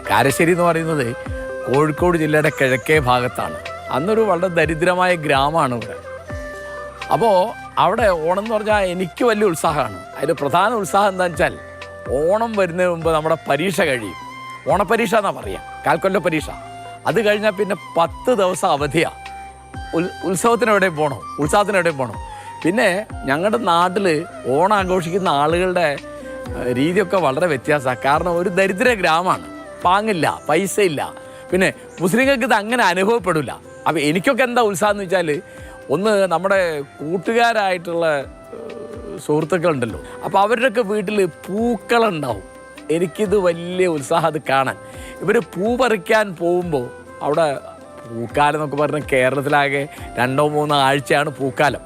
കാരശ്ശേരി എന്ന് പറയുന്നത് കോഴിക്കോട് ജില്ലയുടെ കിഴക്കേ ഭാഗത്താണ്. അന്നൊരു വളരെ ദരിദ്രമായ ഗ്രാമമാണ് ഇവിടെ. അപ്പോൾ അവിടെ ഓണം എന്ന് പറഞ്ഞാൽ എനിക്ക് വലിയ ഉത്സാഹമാണ്. അതിൽ പ്രധാന ഉത്സാഹം എന്താണെന്ന് വെച്ചാൽ ഓണം വരുന്നതിന് മുമ്പ് നമ്മുടെ പരീക്ഷ കഴിയും. ഓണപ്പരീക്ഷ എന്നാണ് പറയുക, കാൽക്കൊല്ല പരീക്ഷ. അത് കഴിഞ്ഞാൽ പിന്നെ 10 ദിവസം അവധിയാണ്. ഉത്സവത്തിന് എവിടെയും പോകണം. പിന്നെ ഞങ്ങളുടെ നാട്ടിൽ ഓണം ആഘോഷിക്കുന്ന ആളുകളുടെ രീതിയൊക്കെ വളരെ വ്യത്യാസമാണ്. കാരണം ഒരു ദരിദ്ര ഗ്രാമമാണ്, പാങ്ങില്ല, പൈസ ഇല്ല. പിന്നെ മുസ്ലിങ്ങൾക്ക് ഇത് അങ്ങനെ അനുഭവപ്പെടില്ല. അപ്പോൾ എനിക്കൊക്കെ എന്താ ഉത്സാഹം എന്ന് വെച്ചാൽ, ഒന്ന് നമ്മുടെ കൂട്ടുകാരായിട്ടുള്ള സുഹൃത്തുക്കളുണ്ടല്ലോ, അപ്പോൾ അവരുടെയൊക്കെ വീട്ടിൽ പൂക്കളുണ്ടാവും. എനിക്കിത് വലിയ ഉത്സാഹം അത് കാണാൻ. ഇവർ പൂ പറിക്കാൻ പോകുമ്പോൾ അവിടെ പൂക്കാലം എന്നൊക്കെ പറഞ്ഞാൽ കേരളത്തിലാകെ 2-3 ആഴ്ചയാണ് പൂക്കാലം.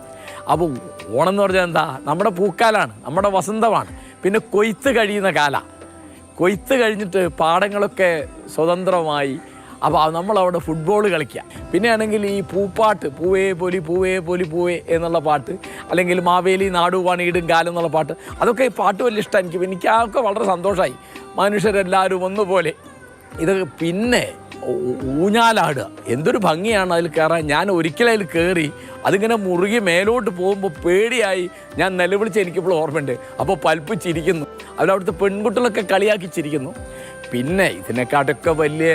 അപ്പോൾ ഓണം എന്ന് പറഞ്ഞാൽ എന്താ, നമ്മുടെ പൂക്കാലാണ്, നമ്മുടെ വസന്തമാണ്. പിന്നെ കൊയ്ത്ത് കഴിയുന്ന കാലം. കൊയ്ത്ത് കഴിഞ്ഞിട്ട് പാടങ്ങളൊക്കെ സ്വതന്ത്രമായി. അപ്പോൾ നമ്മളവിടെ ഫുട്ബോൾ കളിക്കുക. പിന്നെയാണെങ്കിൽ ഈ പൂപ്പാട്ട്, പൂവേ പോലി പൂവേ പോലി പൂവേ എന്നുള്ള പാട്ട്, അല്ലെങ്കിൽ മാവേലി നാടുവാണിയിടും കാലം എന്നുള്ള പാട്ട്, അതൊക്കെ ഈ പാട്ട് വലിയ ഇഷ്ടമാണ് എനിക്ക് അതൊക്കെ വളരെ സന്തോഷമായി. മനുഷ്യരെല്ലാവരും ഒന്നുപോലെ ഇതൊക്കെ. പിന്നെ ഊഞ്ഞാലാടുക, എന്തൊരു ഭംഗിയാണ് അതിൽ കയറാൻ. ഞാൻ ഒരിക്കലും അതിൽ കയറി അതിങ്ങനെ മുറുകി മേലോട്ട് പോകുമ്പോൾ പേടിയായി ഞാൻ നിലവിളിച്ച് എനിക്കിപ്പോൾ ഓർമ്മയുണ്ട്. അപ്പോൾ പൽപ്പ് ചിരിക്കുന്നു, അവരവിടുത്തെ പെൺകുട്ടികളൊക്കെ കളിയാക്കി ചിരിക്കുന്നു. പിന്നെ ഇതിനെക്കാട്ടൊക്കെ വലിയ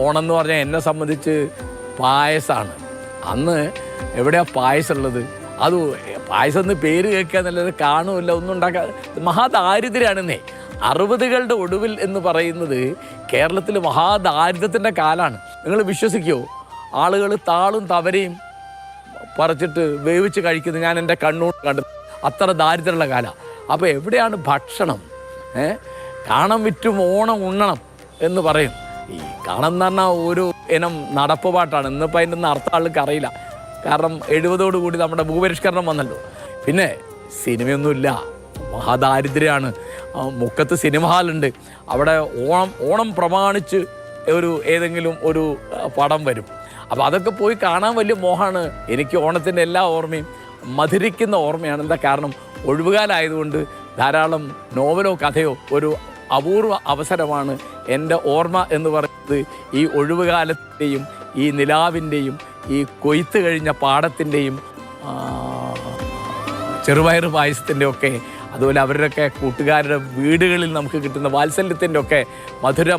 ഓണം എന്ന് പറഞ്ഞാൽ എന്നെ സംബന്ധിച്ച് പായസമാണ്. അന്ന് എവിടെയാണ് പായസം ഉള്ളത്? അത് പായസം എന്ന് പേര് കേൾക്കുക എന്നുള്ളത് കാണുമില്ല, ഒന്നും ഉണ്ടാക്കാൻ മഹാദാരിദ്ര്യമാണെന്നേ. 60കളുടെ ഒടുവിൽ എന്ന് പറയുന്നത് കേരളത്തിൽ മഹാദാരിദ്ര്യത്തിൻ്റെ കാലമാണ്. നിങ്ങൾ വിശ്വസിക്കുമോ? ആളുകൾ താളും തവരയും പറിച്ചിട്ട് വേവിച്ച് കഴിക്കുന്നത് ഞാൻ എൻ്റെ കണ്ണുകൊണ്ട് കണ്ടു. അത്ര ദാരിദ്ര്യമുള്ള കാലമാണ്. അപ്പോൾ എവിടെയാണ് ഭക്ഷണം? കാണം വിറ്റും ഓണം ഉണ്ണണം എന്ന് പറയും. ഈ കാണം എന്ന് പറഞ്ഞാൽ ഒരു ഇനം നടപ്പ് പാട്ടാണ്. ഇന്നിപ്പോൾ അതിൻ്റെ ഒന്നും അർത്ഥം ആൾക്ക് അറിയില്ല. കാരണം 70ഓടുകൂടി നമ്മുടെ ഭൂപരിഷ്കരണം വന്നല്ലോ. പിന്നെ സിനിമയൊന്നുമില്ല, മഹാദാരിദ്ര്യമാണ്. മുക്കത്ത് സിനിമ ഹാളുണ്ട്, അവിടെ ഓണം പ്രമാണിച്ച് ഏതെങ്കിലും ഒരു പടം വരും. അപ്പോൾ അതൊക്കെ പോയി കാണാൻ വലിയ മോഹമാണ്. എനിക്ക് ഓണത്തിൻ്റെ എല്ലാ ഓർമ്മയും മധുരിക്കുന്ന ഓർമ്മയാണ്. എന്താ കാരണം? ഒഴിവുകാലായതുകൊണ്ട് ധാരാളം നോവലോ കഥയോ ഒരു അപൂർവ അവസരമാണ്. എൻ്റെ ഓർമ്മ എന്ന് പറയുന്നത് ഈ ഒഴിവുകാലത്തിൻ്റെയും ഈ നിലാവിൻ്റെയും ഈ കൊയ്ത്ത് കഴിഞ്ഞ പാടത്തിൻ്റെയും ചെറുപയർ പായസത്തിൻ്റെ ഒക്കെ, അതുപോലെ അവരുടെയൊക്കെ കൂട്ടുകാരുടെ വീടുകളിൽ നമുക്ക് കിട്ടുന്ന വാത്സല്യത്തിൻ്റെ ഒക്കെ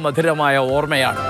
മധുരമായ ഓർമ്മയാണ്.